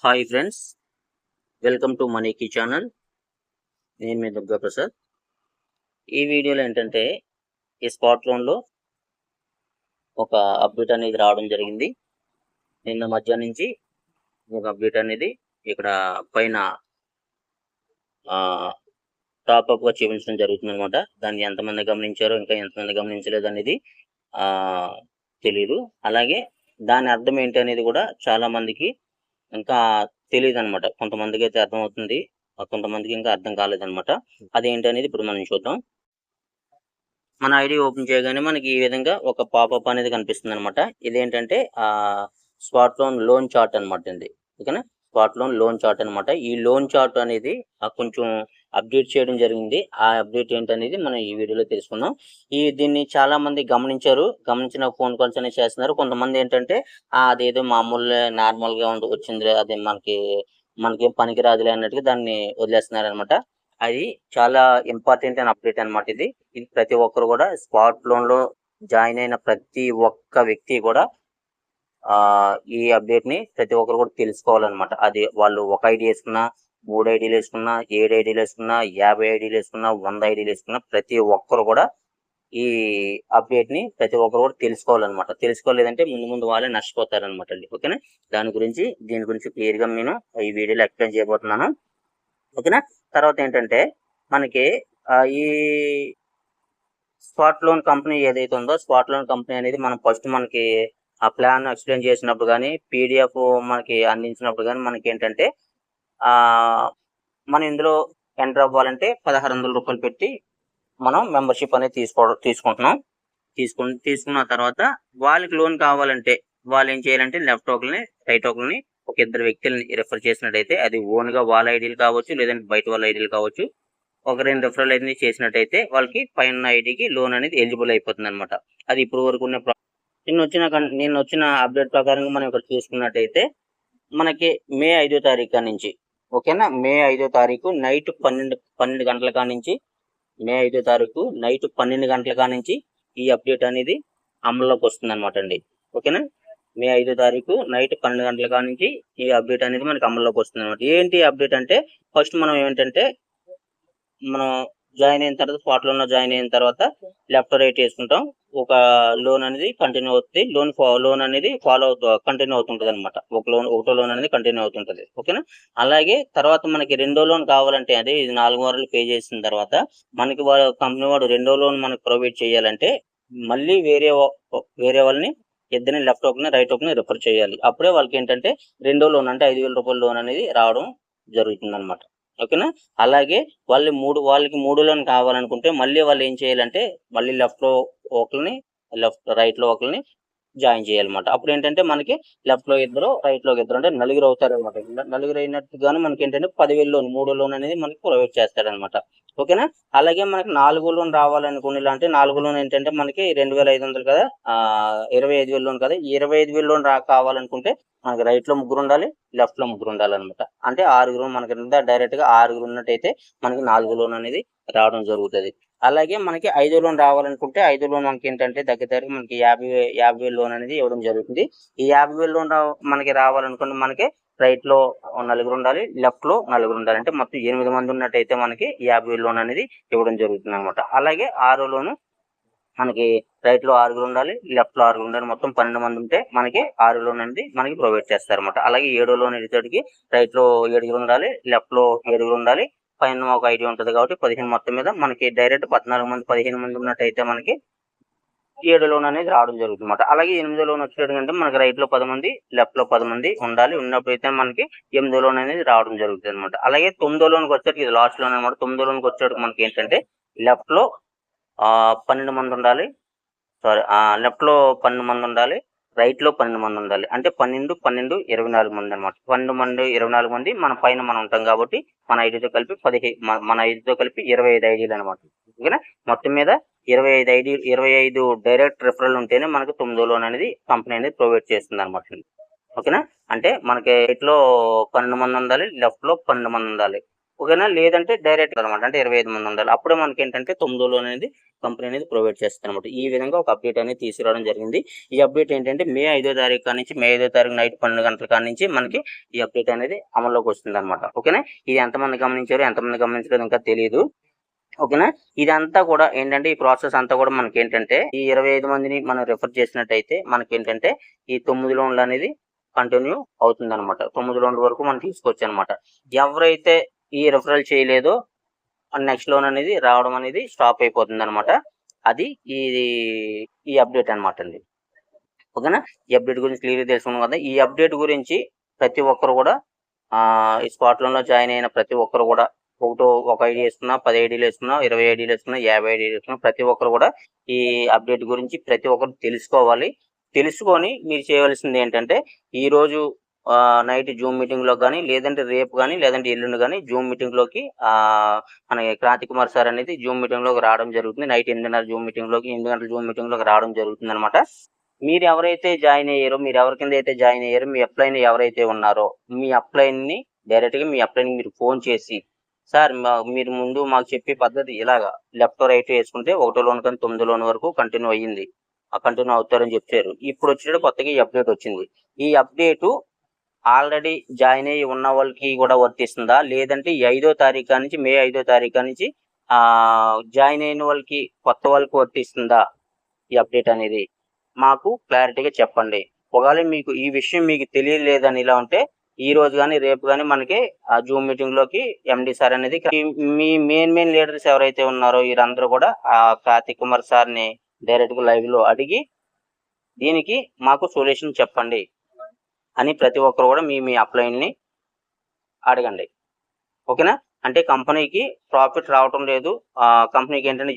Hi friends, welcome to మనీకి channel. నేను మీ దుర్గా ప్రసాద్. ఈ వీడియోలో ఏంటంటే ఈ స్పాట్ లోన్లో ఒక అప్డేట్ అనేది రావడం జరిగింది. నిన్న మధ్యాహ్నం నుంచి ఒక అప్డేట్ అనేది ఇక్కడ పైన టాప్అప్గా చూపించడం జరుగుతుంది అనమాట. దాన్ని ఎంతమంది గమనించారో ఇంకా ఎంతమంది గమనించలేదు అనేది తెలియదు. అలాగే దాని అర్థం ఏంటి అనేది కూడా చాలా మందికి ఇంకా తెలియదు అనమాట. కొంతమందికి అయితే అర్థమవుతుంది, కొంతమందికి ఇంకా అర్థం కాలేదన్నమాట. అదేంటి అనేది ఇప్పుడు మనం చూద్దాం. మన ఐడి ఓపెన్ చేయగానే మనకి ఈ విధంగా ఒక పాపప్ అనేది కనిపిస్తుంది అనమాట. ఇదేంటంటే స్పాట్ లోన్ చార్ట్ అనమాట. ఇది ఓకేనా, స్పాట్ లోన్ చార్ట్ అనమాట. ఈ లోన్ చార్ట్ అనేది కొంచెం అప్డేట్ చేయడం జరిగింది. ఆ అప్డేట్ ఏంటనేది మనం ఈ వీడియోలో తెలుసుకుందాం. దీన్ని చాలా మంది గమనించారు, గమనించిన ఫోన్ కాల్స్ అనేది చేస్తున్నారు. కొంతమంది ఏంటంటే అదేదో మామూలు నార్మల్గా వచ్చింది, అది మనకేం పనికి రాదులే అన్నట్టుగా దాన్ని వదిలేస్తున్నారు అనమాట. అది చాలా ఇంపార్టెంట్ అండ్ అప్డేట్ అనమాట. ఇది ప్రతి ఒక్కరు కూడా స్పాట్ లోన్లో జాయిన్ అయిన ప్రతి ఒక్క వ్యక్తి కూడా ఈ అప్డేట్ ని ప్రతి ఒక్కరు కూడా తెలుసుకోవాలన్నమాట. అది వాళ్ళు ఒక ఐడి వేసుకున్నా, 3 ఐడీలు వేసుకున్నా, 7 ఐడీలు వేసుకున్నా, 50 ఐడీలు వేసుకున్నా, 100 ఐడీలు వేసుకున్నా ప్రతి ఒక్కరు కూడా ఈ అప్డేట్ ని ప్రతి ఒక్కరు కూడా తెలుసుకోవాలన్నమాట. తెలుసుకోలేదంటే ముందు వాళ్ళే నష్టపోతారనమాట అండి. ఓకేనా, దీని గురించి క్లియర్ గా నేను ఈ వీడియోలో ఎక్స్ప్లెయిన్ చేయబోతున్నాను. ఓకేనా. తర్వాత ఏంటంటే మనకి ఈ స్పాట్ లోన్ కంపెనీ ఏదైతే ఉందో, స్పాట్ లోన్ కంపెనీ అనేది మనం ఫస్ట్ మనకి ఆ ప్లాన్ ఎక్స్ప్లెయిన్ చేసినప్పుడు కానీ, పీడిఎఫ్ మనకి అందించినప్పుడు కానీ మనకి ఏంటంటే మనం ఇందులో ఎంటర్ అవ్వాలంటే 1600 రూపాయలు పెట్టి మనం మెంబర్షిప్ అనేది తీసుకుంటున్నాం. తీసుకున్న తర్వాత వాళ్ళకి లోన్ కావాలంటే వాళ్ళు ఏం చేయాలంటే లెఫ్ట్ ఒకరిని రైట్ ఒకరిని ఒక ఇద్దరు వ్యక్తులని రిఫర్ చేసినట్టయితే, అది ఓన్ గా వాళ్ళ ఐడీలు కావచ్చు, లేదంటే బయట వాళ్ళ ఐడీలు కావచ్చు, ఒక 2 రిఫరల్ అనేది చేసినట్టయితే వాళ్ళకి పైన ఐడికి లోన్ అనేది ఎలిజిబుల్ అయిపోతుంది అనమాట. అది ఇప్పుడు వరకు ఉన్న నిన్న వచ్చిన అప్డేట్ ప్రకారంగా మనం ఇక్కడ చూసుకున్నట్టయితే మనకి మే 5వ తారీఖు నుంచి, ఓకేనా, మే 5వ తారీఖు నైట్ 12 గంటల కానించి, మే 5వ తారీఖు నైట్ 12 గంటల కానించి ఈ అప్డేట్ అనేది అమల్లోకి వస్తుంది అనమాట అండి. ఓకేనా, మే 5వ తారీఖు నైట్ 12 గంటల కానించి ఈ అప్డేట్ అనేది మనకి అమల్లోకి వస్తుంది అనమాట. ఏంటి అప్డేట్ అంటే, ఫస్ట్ మనం ఏంటంటే మనం జాయిన్ అయిన తర్వాత స్పాట్ లోన్ లో జాయిన్ అయిన తర్వాత లెఫ్ట్ రైట్ వేసుకుంటాం. ఒక లోన్ అనేది కంటిన్యూ అవుతుంది. లోన్ అనేది కంటిన్యూ అవుతుంటది అనమాట. ఒకటో లోన్ అనేది కంటిన్యూ అవుతుంటది. ఓకేనా. అలాగే తర్వాత మనకి రెండో లోన్ కావాలంటే, అదే ఇది 4 వారాలు పే చేసిన తర్వాత మనకి కంపెనీ వాడు రెండో లోన్ మనకు ప్రొవైడ్ చేయాలంటే మళ్ళీ వేరే వాళ్ళని ఇద్దరిని లెఫ్ట్ ఒకరిని రైట్ ఒకరిని రిఫర్ చేయాలి. అప్పుడే వాళ్ళకి ఏంటంటే రెండో లోన్ అంటే 5,000 రూపాయల లోన్ అనేది రావడం జరుగుతుంది అనమాట. ఓకేనా. అలాగే వాళ్ళకి 3 లోన్ కావాలనుకుంటే మళ్ళీ వాళ్ళు ఏం చేయాలంటే మళ్ళీ లెఫ్ట్ లో ఒకరిని రైట్ లో ఒకరిని జాయిన్ చేయాలన్నమాట. అప్పుడు ఏంటంటే మనకి లెఫ్ట్ లో ఇద్దరు, రైట్ లో ఇద్దరు, అంటే నలుగురు అవుతారు అనమాట. నలుగురు అయినట్టుగాను మనకి ఏంటంటే 10,000 లోన్, 3 లోన్ అనేది మనకి ప్రొవైడ్ చేస్తారనమాట. ఓకేనా. అలాగే మనకి 4 లోన్ రావాలనుకునే, అంటే 4 లోన్ ఏంటంటే మనకి 2,500 కదా, 25,000 లోన్ కదా, 25,000 లోన్ కావాలనుకుంటే మనకి రైట్ లో 3 ఉండాలి, లెఫ్ట్ లో 3 ఉండాలన్నమాట. అంటే 6 మనకి డైరెక్ట్ గా 6 ఉన్నట్టయితే మనకి 4 లోన్ అనేది రావడం జరుగుతుంది. అలాగే మనకి 5 లోన్ రావాలనుకుంటే 5 లోన్ మనకి ఏంటంటే దగ్గర మనకి 50,000 లోన్ అనేది ఇవ్వడం జరుగుతుంది. ఈ 50,000 లోన్ మనకి రావాలనుకుంటే మనకి రైట్ లో 4 ఉండాలి, లెఫ్ట్ లో 4 ఉండాలి. అంటే మొత్తం 8 మంది ఉన్నట్టయితే మనకి 50,000 లోన్ అనేది ఇవ్వడం జరుగుతుంది అనమాట. అలాగే 6 లోను మనకి రైట్ లో 6 ఉండాలి, లెఫ్ట్ లో 6 ఉండాలి. మొత్తం 12 మంది ఉంటే మనకి 6 లోన్ అనేది మనకి ప్రొవైడ్ చేస్తారు అనమాట. అలాగే 7 లోన్ వచ్చేటికి రైట్ లో 7 ఉండాలి, లెఫ్ట్ లో 7 ఉండాలి, పైన ఒక ఐడి ఉంటది కాబట్టి 15 మొత్తం మీద మనకి డైరెక్ట్ 14 మంది 15 మంది ఉన్నట్టయితే మనకి 7 లోన్ అనేది రావడం జరుగుతుంది అనమాట. అలాగే 8 లోన్ వచ్చేటంటే మనకి రైట్ లో 10 మంది, లెఫ్ట్ లో 10 మంది ఉండాలి. ఉన్నప్పుడైతే మనకి 8 లోన్ అనేది రావడం జరుగుతుంది అనమాట. అలాగే 9 లోన్కి వచ్చేటికి ఇది లాస్ట్ లోన్ అనమాట. 9 లోన్కి వచ్చేటికి మనకి ఏంటంటే లెఫ్ట్ లో 12 మంది ఉండాలి, లెఫ్ట్ లో 12 మంది ఉండాలి, రైట్ లో 12 మంది ఉండాలి. అంటే 12, 12, 24 మంది అనమాట. 12 మంది 24 మంది మన పైన మనం ఉంటాం కాబట్టి మన ఐడితో కలిపి 25 ఐడీలు అనమాట. ఓకేనా. మొత్తం మీద 25 డైరెక్ట్ రిఫరల్ ఉంటేనే మనకు 9 లోన్ అనేది కంపెనీ అనేది ప్రొవైడ్ చేస్తుంది అనమాట. ఓకేనా. అంటే మనకి రైట్ లో 12 మంది ఉండాలి, లెఫ్ట్ లో 12 మంది ఉండాలి. ఓకేనా, లేదంటే డైరెక్ట్ అనమాట, అంటే 25 మంది ఉండాలి. అప్పుడే మనకి ఏంటంటే 9 అనేది కంపెనీ అనేది ప్రొవైడ్ చేస్తుంది అనమాట. ఈ విధంగా ఒక అప్డేట్ అనేది తీసుకురావడం జరిగింది. ఈ అప్డేట్ ఏంటంటే మే 5వ తారీఖు కాడి నుంచి, మే 5వ తారీఖు నైట్ 12 గంటల కాడి నుంచి మనకి ఈ అప్డేట్ అనేది అమల్లోకి వస్తుంది అనమాట. ఓకేనా, ఇది ఎంతమంది గమనించారు, ఎంతమంది గమనించలేదు ఇంకా తెలియదు. ఓకేనా, ఇదంతా కూడా ఏంటంటే ఈ ప్రాసెస్ అంతా కూడా మనకి ఏంటంటే ఈ 25 మందిని మనం రిఫర్ చేసినట్టయితే మనకి ఏంటంటే ఈ 9 లోన్లు అనేది కంటిన్యూ అవుతుంది అనమాట. 9 లోన్ల వరకు మనం తీసుకోవచ్చు అనమాట. ఎవరైతే ఈ రిఫరల్ చేయలేదో నెక్స్ట్ లోన్ అనేది రావడం అనేది స్టాప్ అయిపోతుంది అనమాట. అది ఈ అప్డేట్ అనమాట అండి. ఓకేనా, ఈ అప్డేట్ గురించి క్లియర్గా తెలుసుకున్నాం కదా. ఈ అప్డేట్ గురించి ప్రతి ఒక్కరు కూడా ఈ స్పాట్ లోన్లో జాయిన్ అయిన ప్రతి ఒక్కరు కూడా ఒక ఐడి వేసుకున్నా, 10 ఐడీలు వేసుకున్నా, 20 ఐడీలు వేసుకున్నా, 50 ఐడీలు వేసుకున్నా, ప్రతి ఒక్కరు కూడా ఈ అప్డేట్ గురించి ప్రతి ఒక్కరు తెలుసుకోవాలి. తెలుసుకొని మీరు చేయవలసింది ఏంటంటే ఈ రోజు నైట్ జూమ్ మీటింగ్ లో కానీ, లేదంటే రేపు కానీ, లేదంటే ఎల్లుండి కానీ జూమ్ మీటింగ్ లోకి మన క్రాంతి కుమార్ సార్ అనేది జూమ్ మీటింగ్ లోకి రావడం జరుగుతుంది. నైట్ 8:30 జూమ్ మీటింగ్ లోకి, 8 గంటల జూమ్ మీటింగ్ లోకి రావడం జరుగుతుంది అనమాట. మీరు ఎవరైతే జాయిన్ అయ్యారో, మీరు ఎవరి కింద అయితే జాయిన్ అయ్యారో, మీ అప్లైన్ ఎవరైతే ఉన్నారో, మీ అప్లైన్ ని డైరెక్ట్ గా మీ అప్లైన్ మీరు ఫోన్ చేసి, సార్ మీరు ముందు మాకు చెప్పే పద్ధతి ఇలాగా లెఫ్ట్ రైట్ వేసుకుంటే 1 లోన్ కానీ 9 లోన్ వరకు కంటిన్యూ అయ్యింది, కంటిన్యూ అవుతారని చెప్పారు. ఇప్పుడు వచ్చేటప్పుడు కొత్తగా ఈ అప్డేట్ వచ్చింది. ఈ అప్డేటు ఆల్రెడీ జాయిన్ అయ్యి ఉన్న వాళ్ళకి కూడా వర్తిస్తుందా, లేదంటే 5వ తారీఖు నుంచి, మే 5వ తారీఖు నుంచి జాయిన్ అయిన వాళ్ళకి, కొత్త వాళ్ళకి వర్తిస్తుందా ఈ అప్డేట్ అనేది మాకు క్లారిటీగా చెప్పండి. ఒకవేళ మీకు ఈ విషయం మీకు తెలియలేదని ఇలా ఉంటే ఈ రోజు కానీ, రేపు కానీ మనకి ఆ జూమ్ మీటింగ్ లోకి ఎండి సార్ అనేది, మీ మెయిన్ లీడర్స్ ఎవరైతే ఉన్నారో వీరందరూ కూడా ఆ కార్తిక్ కుమార్ సార్ ని డైరెక్ట్ గా లైవ్ లో అడిగి దీనికి మాకు సొల్యూషన్ చెప్పండి అని ప్రతి ఒక్కరు కూడా మీ అప్లైన్ ని అడగండి. ఓకేనా, అంటే కంపెనీకి ప్రాఫిట్ రావటం లేదు, కంపెనీకి ఏంటంటే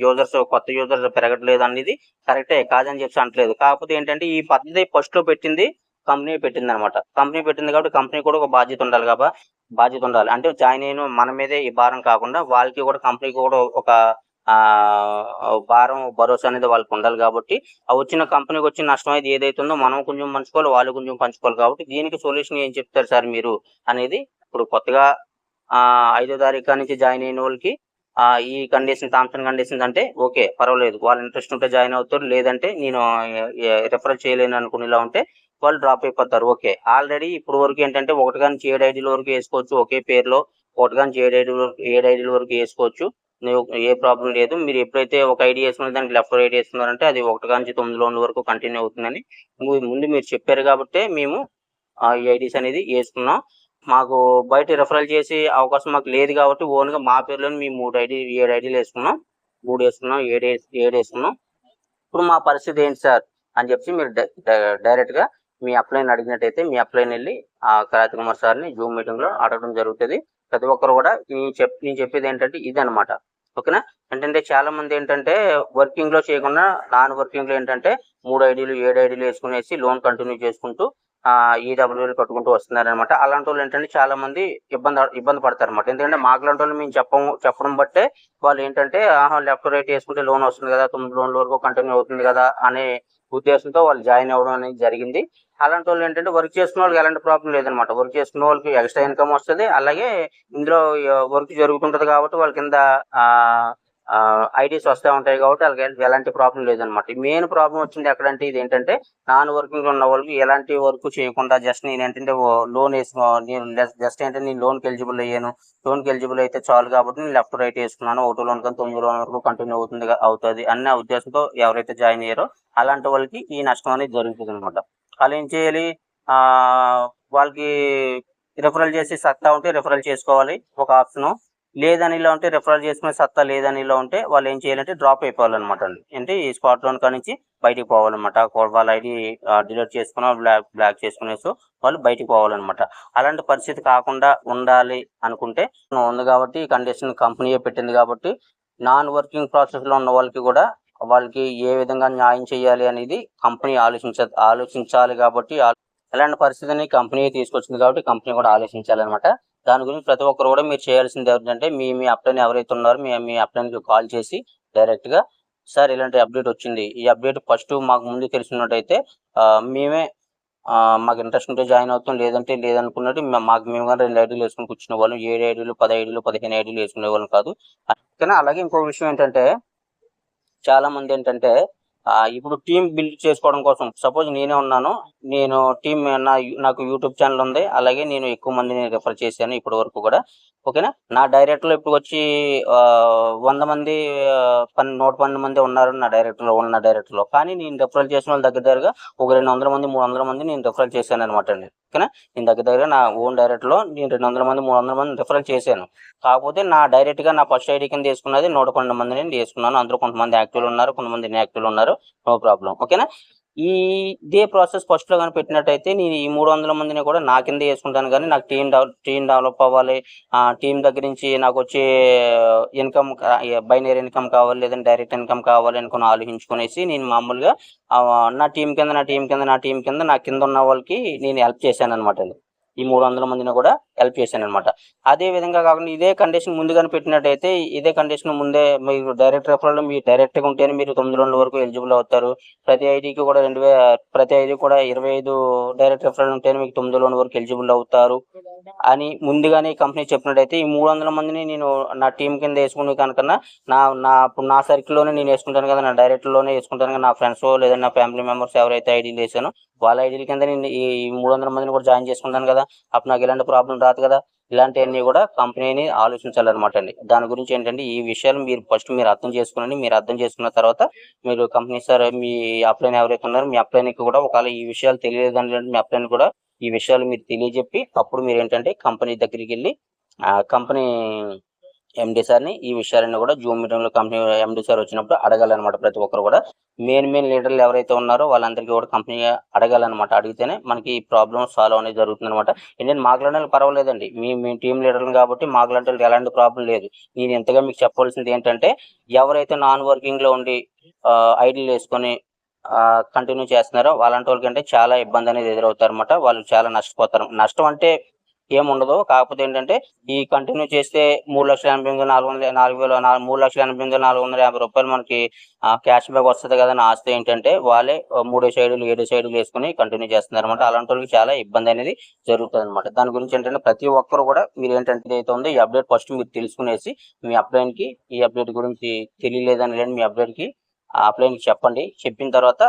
కొత్త యూజర్స్ పెరగట్లేదు అనేది కరెక్టే, కాదని చెప్పి అంటలేదు. కాకపోతే ఏంటంటే ఈ పద్ధతి ఫస్ట్ లో పెట్టింది కంపెనీ పెట్టింది అనమాట. కంపెనీ పెట్టింది కాబట్టి కంపెనీ కూడా ఒక బాధ్యత ఉండాలి. అంటే జాయిన్ అయిన మన మీదే ఈ భారం కాకుండా వాళ్ళకి కూడా, కంపెనీకి కూడా ఒక భారం, భరోసా అనేది వాళ్ళకి ఉండాలి. కాబట్టి వచ్చిన కంపెనీకి వచ్చిన నష్టం అయితే ఏదైతుందో మనం కొంచెం పంచుకోవాలి, వాళ్ళు కొంచెం పంచుకోవాలి. కాబట్టి దీనికి సొల్యూషన్ ఏం చెప్తారు సార్ మీరు అనేది ఇప్పుడు కొత్తగా 5వ తారీఖు నుంచి జాయిన్ అయిన వాళ్ళకి ఈ టర్మ్స్ అండ్ కండిషన్స్ అంటే ఓకే, పర్వాలేదు, వాళ్ళ ఇంట్రెస్ట్ ఉంటే జాయిన్ అవుతారు, లేదంటే నేను రిఫర్ చేయలేను అనుకునేలా ఉంటే వాళ్ళు డ్రాప్ అయిపోతారు. ఓకే, ఆల్రెడీ ఇప్పుడు వరకు ఏంటంటే 1 నుంచి 7 ఐడీల వరకు వేసుకోవచ్చు, ఒకే పేరులో 1 నుంచి 7 ఐడీల వరకు వేసుకోవచ్చు, ఏ ప్రాబ్లం లేదు. మీరు ఎప్పుడైతే ఒక ఐడి వేసుకున్న దానికి లెఫ్ట్ రైట్ వేసుకున్నారంటే అది 1 నుంచి 9 లోన్ల వరకు కంటిన్యూ అవుతుందని ముందు మీరు చెప్పారు కాబట్టి మేము ఈ ఐడీస్ అనేది వేసుకున్నాం. మాకు బయట రిఫరల్ చేసే అవకాశం మాకు లేదు కాబట్టి ఓన్గా మా పేరులోనే మేము 7 ఐడీలు వేసుకున్నాం, 7 వేసుకున్నాం. ఇప్పుడు మా పరిస్థితి ఏంటి సార్ అని చెప్పి మీరు డైరెక్ట్ గా మీ అప్లైన్ అడిగినట్టయితే మీ అప్లైన్ వెళ్ళి కార్తిక్ కుమార్ సార్ని జూమ్ మీటింగ్ లో అడగడం జరుగుతుంది. ప్రతి ఒక్కరు కూడా నేను చెప్పేది ఏంటంటే ఇది అనమాట. ఓకేనా, ఏంటంటే చాలా మంది ఏంటంటే వర్కింగ్ లో చేయకుండా నాన్ వర్కింగ్ లో ఏంటంటే 3 ఐడీలు 7 ఐడీలు వేసుకునేసి లోన్ కంటిన్యూ చేసుకుంటూ ఈడబ్ల్యూఎల్ కట్టుకుంటూ వస్తున్నారు అనమాట. అలాంటి వాళ్ళు ఏంటంటే చాలా మంది ఇబ్బంది పడతారు అనమాట. ఎందుకంటే మాకులాంటి వాళ్ళు మేము చెప్పడం బట్టే వాళ్ళు ఏంటంటే లెఫ్ట్ రైట్ వేసుకుంటే లోన్ వస్తుంది కదా, 9 లోన్ల వరకు కంటిన్యూ అవుతుంది కదా అనే ఉద్దేశంతో వాళ్ళు జాయిన్ అవ్వడం అనేది జరిగింది. అలాంటి వాళ్ళు ఏంటంటే వర్క్ చేసుకున్న వాళ్ళకి ఎలాంటి ప్రాబ్లం లేదనమాట. వర్క్ చేసుకున్న వాళ్ళకి ఎక్స్ట్రా ఇన్కమ్ వస్తుంది, అలాగే ఇందులో వర్క్ జరుగుతుంటది కాబట్టి వాళ్ళ కింద ఐడీస్ వస్తూ ఉంటాయి కాబట్టి వాళ్ళకి ఎలాంటి ప్రాబ్లం లేదనమాట. మెయిన్ ప్రాబ్లం వచ్చింది ఎక్కడంటే ఇది ఏంటంటే నాన్ వర్కింగ్ లో ఉన్న వాళ్ళకి ఎలాంటి వర్క్ చేయకుండా జస్ట్ నేను ఏంటంటే లోన్ జస్ట్ ఏంటంటే నేను లోన్కి ఎలిజిబుల్ అయ్యాను, లోన్కి ఎలిజిబుల్ అయితే చాలు కాబట్టి నేను లెఫ్ట్ రైట్ వేసుకున్నాను, 1 లోన్ కానీ 9 లోన్ వరకు కంటిన్యూ అవుతుంది అన్న ఉద్దేశంతో ఎవరైతే జాయిన్ అయ్యారో అలాంటి వాళ్ళకి ఈ నష్టం అనేది జరుగుతుంది అనమాట. వాళ్ళు ఏం చేయాలి, వాళ్ళకి రిఫరల్ చేసి సత్తా ఉంటే రిఫరల్ చేసుకోవాలి ఒక ఆప్షన్, లేదని ఇలా ఉంటే రిఫరల్ చేసుకునే సత్తా లేదని ఇలా ఉంటే వాళ్ళు ఏం చేయాలంటే డ్రాప్ అయిపోవాలన్నమాట అండి. అంటే ఈ స్పాట్ లోన్ కానించి బయటికి పోవాలన్నమాట. వాళ్ళ ఐడి డిలీట్ చేసుకుని బ్లాక్ చేసుకునేసి వాళ్ళు బయటికి పోవాలన్నమాట. అలాంటి పరిస్థితి కాకుండా ఉండాలి అనుకుంటే ఉంది కాబట్టి ఈ కండిషన్ కంపెనీయే పెట్టింది కాబట్టి నాన్ వర్కింగ్ ప్రాసెస్ లో ఉన్న వాళ్ళకి కూడా వాళ్ళకి ఏ విధంగా న్యాయం చేయాలి అనేది కంపెనీ ఆలోచించాలి కాబట్టి అలాంటి పరిస్థితిని కంపెనీ తీసుకొచ్చింది కాబట్టి కంపెనీ కూడా ఆలోచించాలన్నమాట. దాని గురించి ప్రతి ఒక్కరు కూడా మీరు చేయాల్సింది ఏంటంటే మీ అప్లైన్ ఎవరైతే ఉన్నారో మీ అప్లైన్కి కాల్ చేసి డైరెక్ట్ గా సార్ ఇలాంటి అప్డేట్ వచ్చింది, ఈ అప్డేట్ ఫస్ట్ మాకు ముందు తెలిసినట్టయితే మేమే మాకు ఇంట్రెస్ట్ ఉంటే జాయిన్ అవుతాం, లేదంటే లేదనుకున్నట్టు మాకు మేము కానీ 2 ఐడీలు వేసుకొని కూర్చునే వాళ్ళం. 7 ఐడీలు, 10 ఐడీలు, 15 ఐడీలు వేసుకునే వాళ్ళం కాదు. కానీ అలాగే ఇంకో విషయం ఏంటంటే చాలా మంది ఏంటంటే ఇప్పుడు టీమ్ బిల్డ్ చేసుకోవడం కోసం సపోజ్ నేనే ఉన్నాను. నేను టీమ్ నాకు యూట్యూబ్ ఛానల్ ఉంది. అలాగే నేను ఎక్కువ మందిని రిఫర్ చేశాను ఇప్పటి వరకు కూడా. ఓకేనా. నా డైరెక్ట్లో ఇప్పుడు వచ్చి 100 మంది 112 మంది ఉన్నారు నా డైరెక్ట్లో. కానీ నేను రిఫరల్ చేసిన వాళ్ళు దగ్గరగా ఒక 200 మంది 300 మంది నేను రిఫరల్ చేశాను అనమాట అండి. ఓకేనా. నేను దగ్గర నా ఓన్ డైరెక్ట్లో నేను 200 మంది 300 మంది రిఫరల్ చేశాను. కాకపోతే నా డైరెక్ట్గా నా ఫస్ట్ ఐడి కింద తీసుకున్నది 112 మందిని తీసుకున్నాను. అందులో కొంతమంది యాక్టివ్లు ఉన్నారు, కొంతమంది ఇన్యాక్టివ్లు ఉన్నారు. No problem. ఓకేనా. ఇదే ప్రాసెస్ ఫస్ట్లో కానీ పెట్టినట్టయితే నేను ఈ 300 మందిని కూడా నా కింద వేసుకుంటాను. కానీ నాకు టీం డెవలప్ అవ్వాలి, టీం దగ్గర నుంచి నాకు వచ్చే ఇన్కమ్ బైనరీ ఇన్కమ్ కావాలి, లేదంటే డైరెక్ట్ ఇన్కమ్ కావాలి అనుకుని ఆలోచించుకునేసి నేను మామూలుగా నా టీం కింద నా కింద ఉన్న వాళ్ళకి నేను హెల్ప్ చేశాను అనమాట. ఈ 300 మందిని కూడా హెల్ప్ చేశాను అనమాట. అదే విధంగా కాకుండా ఇదే కండిషన్ ముందుగానే పెట్టినట్టయితే ఇదే కండిషన్ ముందే మీరు డైరెక్ట్ రెఫరల్ మీరు డైరెక్ట్గా ఉంటేనే మీరు 9 రోజుల వరకు ఎలిజిబుల్ అవుతారు. ప్రతి ఐడీకి కూడా 25 డైరెక్ట్ రెఫరల్ ఉంటేనే మీకు 9 రోజుల వరకు ఎలిజిబుల్ అవుతారు అని ముందుగానే కంపెనీ చెప్పినట్టయితే ఈ 300 మందిని నేను నా టీం కింద వేసుకునే కనుకన్నా నా సర్కిల్లోనే నేను వేసుకుంటాను కదా, నా డైరెక్ట్లోనే వేసుకుంటాను కదా, నా ఫ్రెండ్స్ లేదంటే నా ఫ్యామిలీ మెంబర్స్ ఎవరైతే ఐడీలు వేసానో వాళ్ళ ఐడీల కింద నేను ఈ 300 మందిని కూడా జాయిన్ చేసుకుంటాను కదా. అప్పుడు నాకు ఎలాంటి ప్రాబ్లం రాదు కదా. ఇలాంటివన్నీ కూడా కంపెనీని ఆలోచించాలన్నమాట అండి. దాని గురించి ఏంటంటే ఈ విషయాలు మీరు అర్థం చేసుకోండి. మీరు అర్థం చేసుకున్న తర్వాత మీరు కంపెనీ సార్ మీ అప్లైన్ ఎవరైతే ఉన్నారో మీ అప్లైన్కి కూడా ఒకవేళ ఈ విషయాలు తెలియదంటే మీ అప్లైన్ కూడా ఈ విషయాలు మీరు తెలియజెప్పి అప్పుడు మీరు ఏంటంటే కంపెనీ దగ్గరికి వెళ్ళి కంపెనీ ఎండి సార్ని ఈ విషయాలన్నీ కూడా జూమ్ మీటింగ్లో కంపెనీ ఎండి సార్ వచ్చినప్పుడు అడగాలన్నమాట. ప్రతి ఒక్కరు కూడా మెయిన్ లీడర్లు ఎవరైతే ఉన్నారో వాళ్ళందరికీ కూడా కంపెనీ అడగాలన్నమాట. అడిగితేనే మనకి ఈ ప్రాబ్లం సాల్వ్ అనేది జరుగుతుంది అనమాట. ఏంటంటే మాకులాంటి పర్వాలేదండి, మీ టీం లీడర్లు కాబట్టి మాకులాంటి వాళ్ళకి ఎలాంటి ప్రాబ్లం లేదు. నేను ఎంతగా మీకు చెప్పవలసింది ఏంటంటే ఎవరైతే నాన్ వర్కింగ్లో ఉండి ఐడీలు వేసుకొని కంటిన్యూ చేస్తున్నారో వాళ్ళంటి వాళ్ళకంటే చాలా ఇబ్బంది అనేది ఎదురవుతారు అనమాట. వాళ్ళు చాలా నష్టపోతారు. నష్టం అంటే ఏముండదు. కాకపోతే ఏంటంటే ఈ కంటిన్యూ చేస్తే 3,88,450 రూపాయలు మనకి క్యాష్ బ్యాక్ వస్తుంది కదా అని ఆస్తి ఏంటంటే వాళ్ళే 3 సైడులు 7 సైడులు వేసుకుని కంటిన్యూ చేస్తున్నారు అనమాట. అలాంటి వాళ్ళకి చాలా ఇబ్బంది అనేది జరుగుతుంది అనమాట. దాని గురించి ఏంటంటే ప్రతి ఒక్కరు కూడా మీరు ఏంటంటే ఏదైతే ఉందో ఈ అప్డేట్ ఫస్ట్ మీరు తెలుసుకునేసి మీ అప్లైన్కి ఈ అప్డేట్ గురించి తెలియలేదని లేని మీ అప్లైన్కి చెప్పండి. చెప్పిన తర్వాత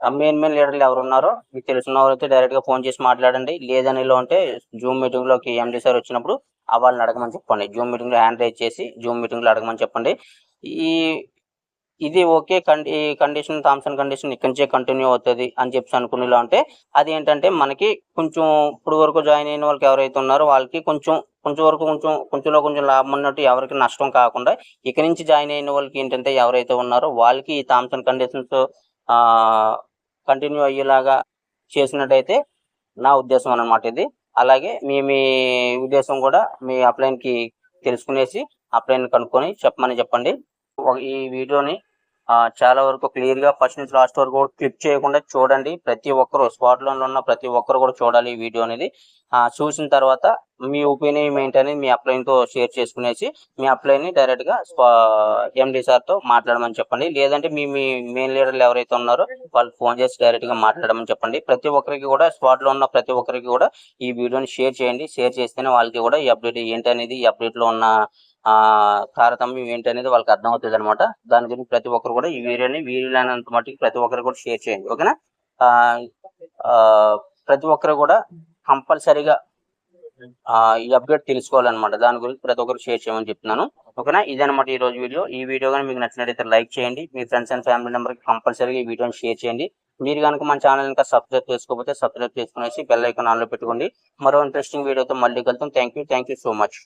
మెయిన్ లీడర్లు ఎవరు ఉన్నారో మీకు తెలిసిన వాళ్ళైతే డైరెక్ట్గా ఫోన్ చేసి మాట్లాడండి. లేదనిలో ఉంటే జూమ్ మీటింగ్లోకి ఎండి సార్ వచ్చినప్పుడు వాళ్ళని అడగమని చెప్పండి. జూమ్ మీటింగ్లో హ్యాండ్ రైజ్ చేసి జూమ్ మీటింగ్లో అడగమని చెప్పండి. ఇది ఓకే ఈ కండిషన్ థామ్సన్ కండిషన్ ఇక్కడి నుంచే కంటిన్యూ అవుతుంది అని చెప్పి అనుకునేలా ఉంటే అది ఏంటంటే మనకి కొంచెం ఇప్పుడు వరకు జాయిన్ అయిన వాళ్ళకి ఎవరైతే ఉన్నారో వాళ్ళకి కొంచెం లాభం ఉన్నట్టు ఎవరికి నష్టం కాకుండా ఇక నుంచి జాయిన్ అయిన వాళ్ళకి ఏంటంటే ఎవరైతే ఉన్నారో వాళ్ళకి ఈ థామ్సన్ కండిషన్స్ కంటిన్యూ అయ్యేలాగా చేసినట్టయితే నా ఉద్దేశం అన్నమాట ఇది. అలాగే మీ ఉద్దేశం కూడా మీ అప్లైన్కి తెలుసుకునేసి అప్లైన్ కనుక్కొని చెప్పండి. ఈ వీడియోని చాలా వరకు క్లియర్గా ఫస్ట్ నుంచి లాస్ట్ వరకు కూడా క్లిక్ చేయకుండా చూడండి. ప్రతి ఒక్కరు స్పాట్లో ఉన్న ప్రతి ఒక్కరు కూడా చూడాలి ఈ వీడియో అనేది. చూసిన తర్వాత మీ ఒపీనియన్ ఏంటనేది మీ అప్లైన్తో షేర్ చేసుకునేసి మీ అప్లైన్ని డైరెక్ట్గా ఎండి సార్తో మాట్లాడమని చెప్పండి. లేదంటే మీ మెయిన్ లీడర్లు ఎవరైతే ఉన్నారో వాళ్ళు ఫోన్ చేసి డైరెక్ట్గా మాట్లాడమని చెప్పండి. ప్రతి ఒక్కరికి కూడా స్పాట్లో ఉన్న ప్రతి ఒక్కరికి కూడా ఈ వీడియోని షేర్ చేయండి. షేర్ చేస్తేనే వాళ్ళకి కూడా ఈ అప్డేట్ ఏంటనేది ఈ అప్డేట్లో ఉన్న తారతమ్యం ఏంటనేది వాళ్ళకి అర్థమవుతుంది అనమాట. దాని గురించి ప్రతి ఒక్కరు కూడా ఈ వీడియోలైనంత మట్టుకు ప్రతి ఒక్కరు కూడా షేర్ చేయండి. ఓకేనా. ప్రతి ఒక్కరు కూడా కంపల్సరీగా ఈ అప్డేట్ తెలుసుకోవాలన్నమాట. దాని గురించి ప్రతి ఒక్కరు షేర్ చేయమని చెప్తున్నాను. ఓకేనా. ఇదనమాట ఈ రోజు వీడియో. ఈ వీడియో కానీ మీకు నచ్చినట్లయితే లైక్ చేయండి. మీ ఫ్రెండ్స్ అండ్ ఫ్యామిలీ మెంబర్కి కంపల్సరీగా ఈ వీడియోని షేర్ చేయండి. మీరు కనుక మన ఛానల్ ఇంకా సబ్స్క్రైబ్ చేసుకోకపోతే సబ్స్క్రైబ్ చేసుకునేసి బెల్ ఐకాన్ ఆన్లో పెట్టుకోండి. మరో ఇంట్రెస్టింగ్ వీడియోతో మళ్ళీ కలుద్దాం. Thank you so much.